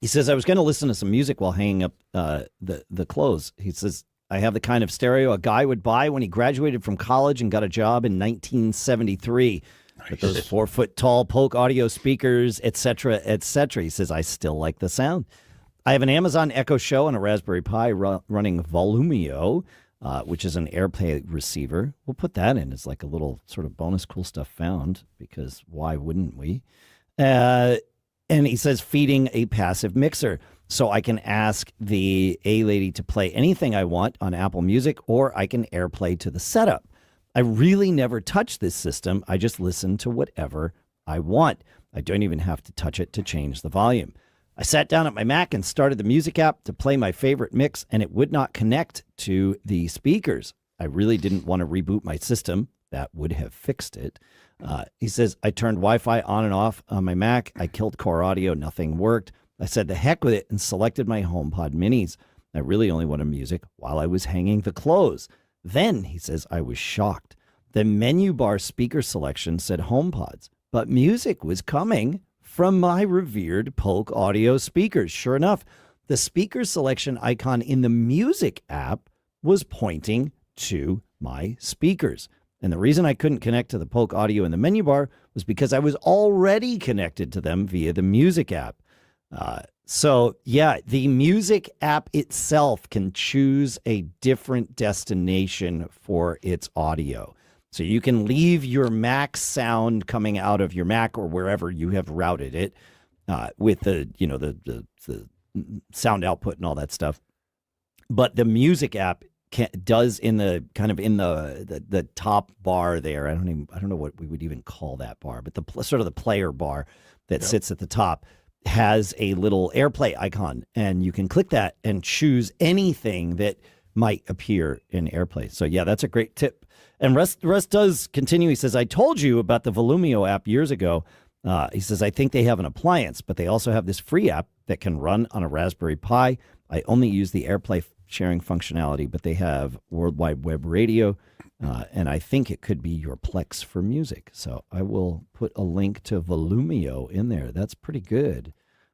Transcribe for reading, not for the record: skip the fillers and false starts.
He says, I was going to listen to some music while hanging up the clothes. He says, I have the kind of stereo a guy would buy when he graduated from college and got a job in 1973. Nice. With those 4-foot-tall Polk audio speakers, et cetera, et cetera. He says, I still like the sound. I have an Amazon Echo Show and a Raspberry Pi running Volumio, which is an AirPlay receiver. We'll put that in as like a little sort of bonus cool stuff found, because why wouldn't we? And he says, feeding a passive mixer. So I can ask the A-Lady to play anything I want on Apple Music, or I can AirPlay to the setup. I really never touch this system. I just listen to whatever I want. I don't even have to touch it to change the volume. I sat down at my Mac and started the music app to play my favorite mix, and it would not connect to the speakers. I really didn't want to reboot my system. That would have fixed it. He says, I turned Wi-Fi on and off on my Mac. I killed Core Audio. Nothing worked. I said the heck with it and selected my HomePod minis. I really only wanted music while I was hanging the clothes. Then, he says, I was shocked. The menu bar speaker selection said HomePods, but music was coming from my revered Polk Audio speakers. Sure enough, the speaker selection icon in the music app was pointing to my speakers. And the reason I couldn't connect to the Polk Audio in the menu bar was because I was already connected to them via the music app. So, yeah, the music app itself can choose a different destination for its audio. So you can leave your Mac sound coming out of your Mac or wherever you have routed it with the sound output and all that stuff. But the music app does in the kind of in the top bar there. I don't know what we would even call that bar, but the sort of the player bar that sits at the top has a little AirPlay icon, and you can click that and choose anything that might appear in AirPlay. So yeah, that's a great tip. And Russ does continue. He says, I told you about the Volumio app years ago. He says, I think they have an appliance, but they also have this free app that can run on a Raspberry Pi. I only use the AirPlay sharing functionality, but they have World Wide Web Radio, and I think it could be your Plex for music. So I will put a link to Volumio in there. That's pretty good.